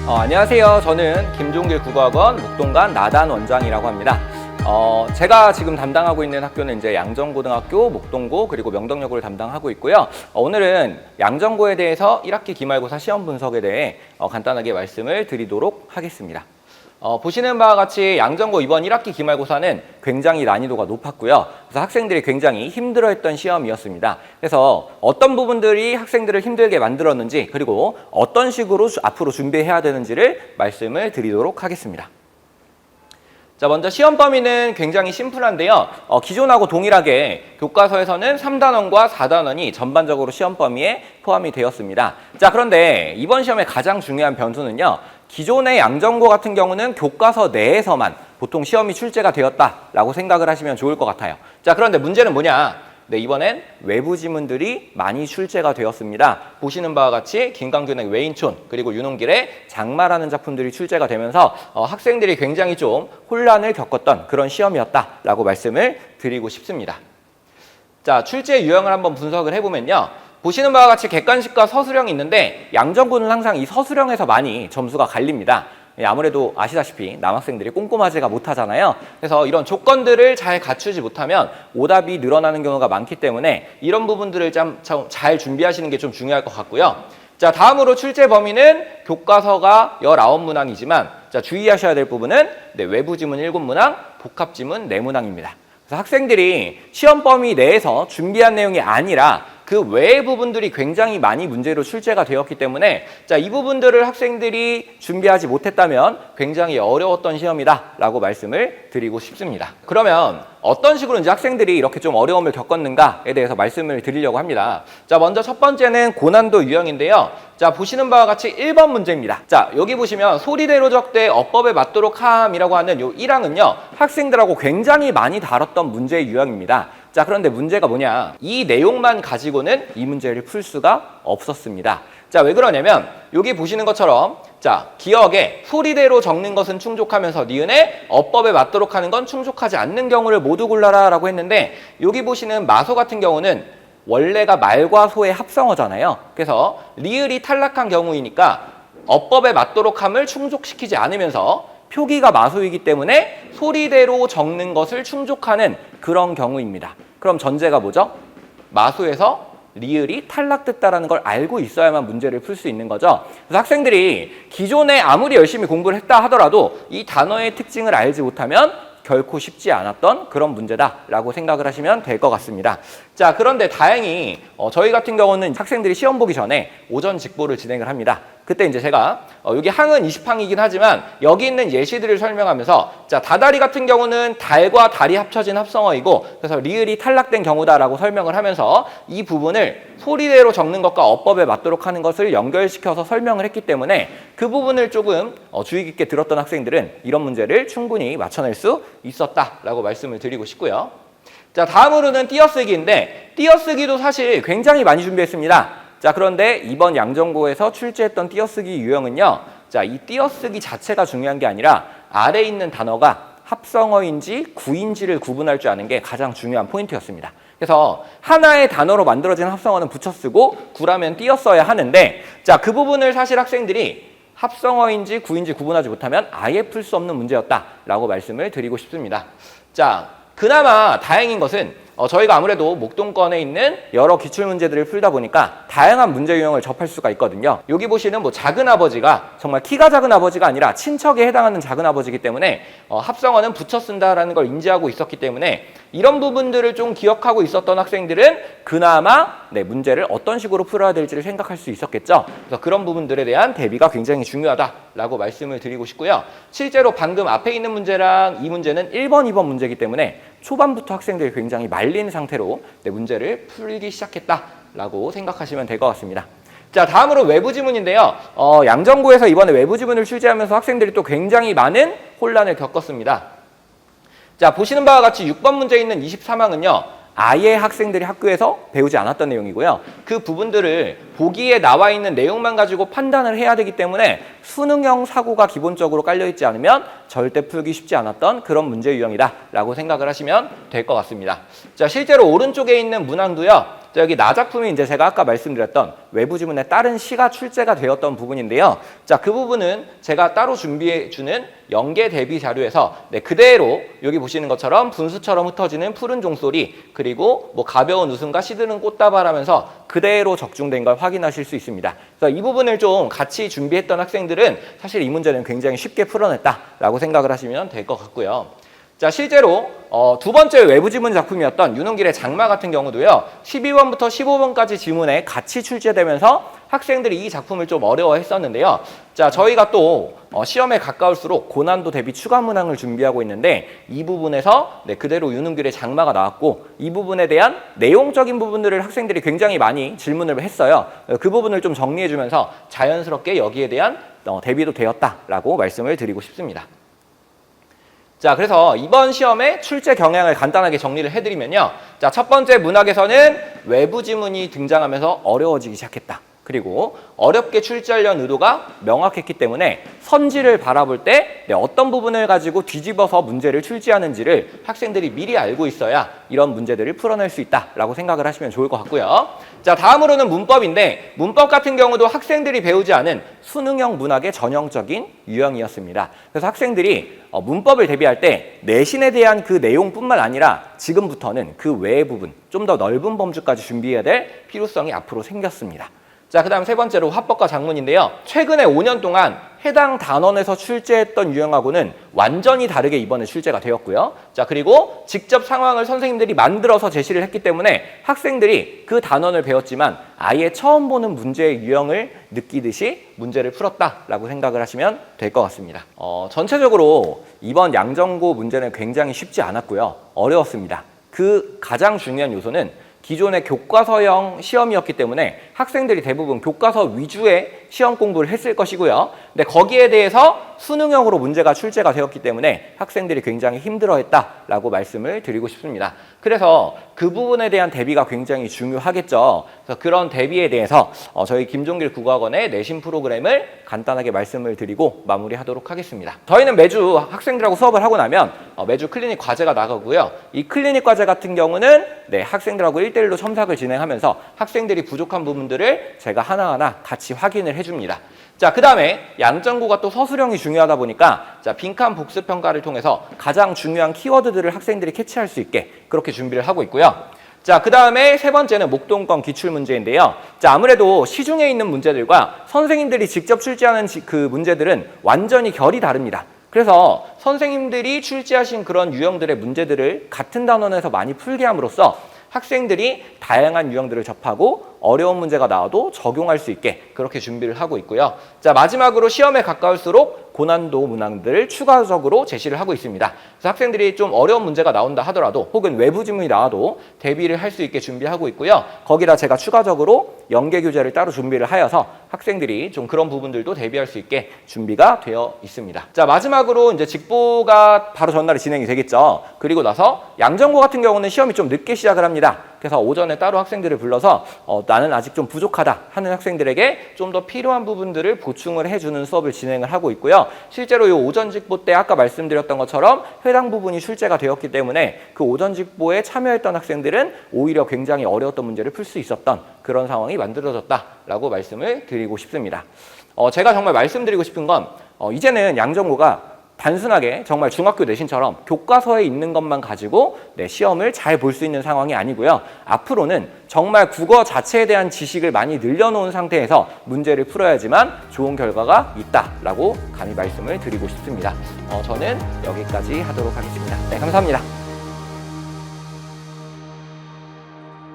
안녕하세요. 저는 김종길 국어학원 묵동관 나단 원장이라고 합니다. 제가 지금 담당하고 있는 학교는 이제 양정고등학교, 목동고, 그리고 명덕여고를 담당하고 있고요. 오늘은 양정고에 대해서 1학기 기말고사 시험 분석에 대해 간단하게 말씀을 드리도록 하겠습니다. 보시는 바와 같이 양정고 이번 1학기 기말고사는 굉장히 난이도가 높았고요. 그래서 학생들이 굉장히 힘들어했던 시험이었습니다. 그래서 어떤 부분들이 학생들을 힘들게 만들었는지, 그리고 어떤 식으로 앞으로 준비해야 되는지를 말씀을 드리도록 하겠습니다. 자, 먼저 시험 범위는 굉장히 심플한데요. 기존하고 동일하게 교과서에서는 3단원과 4단원이 전반적으로 시험 범위에 포함이 되었습니다. 자, 그런데 이번 시험의 가장 중요한 변수는요. 기존의 양정고 같은 경우는 교과서 내에서만 보통 시험이 출제가 되었다라고 생각을 하시면 좋을 것 같아요. 자, 그런데 문제는 뭐냐? 네, 이번엔 외부 지문들이 많이 출제가 되었습니다. 보시는 바와 같이 김광균의 외인촌, 그리고 윤홍길의 장마라는 작품들이 출제가 되면서 학생들이 굉장히 좀 혼란을 겪었던 그런 시험이었다라고 말씀을 드리고 싶습니다. 자, 출제 유형을 한번 분석을 해보면요. 보시는 바와 같이 객관식과 서술형이 있는데 양정고는 항상 이 서술형에서 많이 점수가 갈립니다. 아무래도 아시다시피 남학생들이 꼼꼼하지가 못하잖아요. 그래서 이런 조건들을 잘 갖추지 못하면 오답이 늘어나는 경우가 많기 때문에 이런 부분들을 잘 준비하시는 게 좀 중요할 것 같고요. 자, 다음으로 출제 범위는 교과서가 19문항이지만 자, 주의하셔야 될 부분은 외부 지문 7문항, 복합 지문 4문항입니다. 그래서 학생들이 시험 범위 내에서 준비한 내용이 아니라 그 외의 부분들이 굉장히 많이 문제로 출제가 되었기 때문에 자, 이 부분들을 학생들이 준비하지 못했다면 굉장히 어려웠던 시험이다라고 말씀을 드리고 싶습니다. 그러면 어떤 식으로 이제 학생들이 이렇게 좀 어려움을 겪었는가에 대해서 말씀을 드리려고 합니다. 자, 먼저 첫 번째는 고난도 유형인데요. 자, 보시는 바와 같이 1번 문제입니다. 자, 여기 보시면 소리대로 적되 어법에 맞도록 함이라고 하는 요 1항은요. 학생들하고 굉장히 많이 다뤘던 문제의 유형입니다. 자, 그런데 문제가 뭐냐? 이 내용만 가지고는 이 문제를 풀 수가 없었습니다. 자, 왜 그러냐면 여기 보시는 것처럼 자, 기억에 소리대로 적는 것은 충족하면서 니은에 어법에 맞도록 하는 건 충족하지 않는 경우를 모두 골라라 라고 했는데 여기 보시는 마소 같은 경우는 원래가 말과 소의 합성어잖아요. 그래서 리을이 탈락한 경우이니까 어법에 맞도록 함을 충족시키지 않으면서 표기가 마소이기 때문에 소리대로 적는 것을 충족하는 그런 경우입니다. 그럼 전제가 뭐죠? 마소에서 리을이 탈락됐다는 걸 알고 있어야만 문제를 풀 수 있는 거죠. 그래서 학생들이 기존에 아무리 열심히 공부를 했다 하더라도 이 단어의 특징을 알지 못하면 결코 쉽지 않았던 그런 문제다라고 생각을 하시면 될 것 같습니다. 자, 그런데 다행히 저희 같은 경우는 학생들이 시험 보기 전에 오전 직보를 진행을 합니다. 그때 이제 제가 여기 항은 20항이긴 하지만 여기 있는 예시들을 설명하면서 자, 다다리 같은 경우는 달과 달이 합쳐진 합성어이고 그래서 리을이 탈락된 경우다라고 설명을 하면서 이 부분을 소리대로 적는 것과 어법에 맞도록 하는 것을 연결시켜서 설명을 했기 때문에 그 부분을 조금 주의 깊게 들었던 학생들은 이런 문제를 충분히 맞춰낼 수 있었다라고 말씀을 드리고 싶고요. 자, 다음으로는 띄어쓰기인데 띄어쓰기도 사실 굉장히 많이 준비했습니다. 자, 그런데 이번 양정고에서 출제했던 띄어쓰기 유형은요. 자, 이 띄어쓰기 자체가 중요한 게 아니라 아래에 있는 단어가 합성어인지 구인지를 구분할 줄 아는 게 가장 중요한 포인트였습니다. 그래서 하나의 단어로 만들어진 합성어는 붙여 쓰고 구라면 띄어 써야 하는데 자, 그 부분을 사실 학생들이 합성어인지 구인지 구분하지 못하면 아예 풀 수 없는 문제였다라고 말씀을 드리고 싶습니다. 자, 그나마 다행인 것은 저희가 아무래도 목동권에 있는 여러 기출문제들을 풀다 보니까 다양한 문제 유형을 접할 수가 있거든요. 여기 보시는 작은 아버지가 정말 키가 작은 아버지가 아니라 친척에 해당하는 작은 아버지이기 때문에 합성어는 붙여 쓴다라는 걸 인지하고 있었기 때문에 이런 부분들을 좀 기억하고 있었던 학생들은 그나마 문제를 어떤 식으로 풀어야 될지를 생각할 수 있었겠죠. 그래서 그런 부분들에 대한 대비가 굉장히 중요하다라고 말씀을 드리고 싶고요. 실제로 방금 앞에 있는 문제랑 이 문제는 1번, 2번 문제이기 때문에 초반부터 학생들이 굉장히 말린 상태로 문제를 풀기 시작했다라고 생각하시면 될 것 같습니다. 자, 다음으로 외부 지문인데요. 양정고에서 이번에 외부 지문을 출제하면서 학생들이 또 굉장히 많은 혼란을 겪었습니다. 자, 보시는 바와 같이 6번 문제에 있는 23항은요. 아예 학생들이 학교에서 배우지 않았던 내용이고요. 그 부분들을 보기에 나와 있는 내용만 가지고 판단을 해야 되기 때문에 수능형 사고가 기본적으로 깔려있지 않으면 절대 풀기 쉽지 않았던 그런 문제 유형이다라고 생각을 하시면 될 것 같습니다. 자, 실제로 오른쪽에 있는 문항도요. 자, 여기 나 작품이 이제 제가 아까 말씀드렸던 외부 지문에 따른 시가 출제가 되었던 부분인데요. 자, 그 부분은 제가 따로 준비해주는 연계 대비 자료에서 그대로 여기 보시는 것처럼 분수처럼 흩어지는 푸른 종소리 그리고 뭐 가벼운 웃음과 시드는 꽃다발 하면서 그대로 적중된 걸 확인하실 수 있습니다. 그래서 이 부분을 좀 같이 준비했던 학생들은 사실 이 문제는 굉장히 쉽게 풀어냈다라고 생각을 하시면 될 것 같고요. 자, 실제로 두 번째 외부 지문 작품이었던 윤홍길의 장마 같은 경우도요. 12번부터 15번까지 지문에 같이 출제되면서 학생들이 이 작품을 좀 어려워했었는데요. 자, 저희가 또 시험에 가까울수록 고난도 대비 추가 문항을 준비하고 있는데 이 부분에서 그대로 윤홍길의 장마가 나왔고 이 부분에 대한 내용적인 부분들을 학생들이 굉장히 많이 질문을 했어요. 그 부분을 좀 정리해주면서 자연스럽게 여기에 대한 대비도 되었다라고 말씀을 드리고 싶습니다. 자, 그래서 이번 시험의 출제 경향을 간단하게 정리를 해드리면요. 자, 첫 번째 문학에서는 외부 지문이 등장하면서 어려워지기 시작했다. 그리고 어렵게 출제하려는 의도가 명확했기 때문에 선지를 바라볼 때 어떤 부분을 가지고 뒤집어서 문제를 출제하는지를 학생들이 미리 알고 있어야 이런 문제들을 풀어낼 수 있다라고 생각을 하시면 좋을 것 같고요. 자, 다음으로는 문법인데 문법 같은 경우도 학생들이 배우지 않은 수능형 문학의 전형적인 유형이었습니다. 그래서 학생들이 문법을 대비할 때 내신에 대한 그 내용뿐만 아니라 지금부터는 그 외의 부분, 좀 더 넓은 범주까지 준비해야 될 필요성이 앞으로 생겼습니다. 자, 그 다음 세 번째로 화법과 작문인데요. 최근에 5년 동안 해당 단원에서 출제했던 유형하고는 완전히 다르게 이번에 출제가 되었고요. 자, 그리고 직접 상황을 선생님들이 만들어서 제시를 했기 때문에 학생들이 그 단원을 배웠지만 아예 처음 보는 문제의 유형을 느끼듯이 문제를 풀었다라고 생각을 하시면 될 것 같습니다. 전체적으로 이번 양정고 문제는 굉장히 쉽지 않았고요. 어려웠습니다. 그 가장 중요한 요소는 기존의 교과서형 시험이었기 때문에 학생들이 대부분 교과서 위주의 시험 공부를 했을 것이고요. 근데 거기에 대해서 수능형으로 문제가 출제가 되었기 때문에 학생들이 굉장히 힘들어했다라고 말씀을 드리고 싶습니다. 그래서 그 부분에 대한 대비가 굉장히 중요하겠죠. 그래서 그런 대비에 대해서 저희 김종길 국어학원의 내신 프로그램을 간단하게 말씀을 드리고 마무리하도록 하겠습니다. 저희는 매주 학생들하고 수업을 하고 나면 매주 클리닉 과제가 나가고요. 이 클리닉 과제 같은 경우는 학생들하고 1대1로 첨삭을 진행하면서 학생들이 부족한 부분들을 제가 하나하나 같이 확인을 해줍니다. 자, 그 다음에 양정고가 또 서술형이 중요하다 보니까 자, 빈칸 복습 평가를 통해서 가장 중요한 키워드들을 학생들이 캐치할 수 있게 그렇게 준비를 하고 있고요. 자, 그 다음에 세 번째는 목동권 기출문제인데요. 자, 아무래도 시중에 있는 문제들과 선생님들이 직접 출제하는 그 문제들은 완전히 결이 다릅니다. 그래서 선생님들이 출제하신 그런 유형들의 문제들을 같은 단원에서 많이 풀게 함으로써 학생들이 다양한 유형들을 접하고 어려운 문제가 나와도 적용할 수 있게 그렇게 준비를 하고 있고요. 자, 마지막으로 시험에 가까울수록 고난도 문항들을 추가적으로 제시를 하고 있습니다. 그래서 학생들이 좀 어려운 문제가 나온다 하더라도 혹은 외부 지문이 나와도 대비를 할 수 있게 준비하고 있고요. 거기다 제가 추가적으로 연계 교재를 따로 준비를 하여서 학생들이 좀 그런 부분들도 대비할 수 있게 준비가 되어 있습니다. 자, 마지막으로 이제 직보가 바로 전날에 진행이 되겠죠. 그리고 나서 양정고 같은 경우는 시험이 좀 늦게 시작을 합니다. 그래서 오전에 따로 학생들을 불러서 나는 아직 좀 부족하다 하는 학생들에게 좀 더 필요한 부분들을 보충을 해주는 수업을 진행을 하고 있고요. 실제로 이 오전 직보 때 아까 말씀드렸던 것처럼 해당 부분이 출제가 되었기 때문에 그 오전 직보에 참여했던 학생들은 오히려 굉장히 어려웠던 문제를 풀 수 있었던 그런 상황이 만들어졌다라고 말씀을 드리고 싶습니다. 제가 정말 말씀드리고 싶은 건 이제는 양정고가 단순하게 정말 중학교 내신처럼 교과서에 있는 것만 가지고 시험을 잘 볼 수 있는 상황이 아니고요. 앞으로는 정말 국어 자체에 대한 지식을 많이 늘려놓은 상태에서 문제를 풀어야지만 좋은 결과가 있다라고 감히 말씀을 드리고 싶습니다. 저는 여기까지 하도록 하겠습니다. 네, 감사합니다.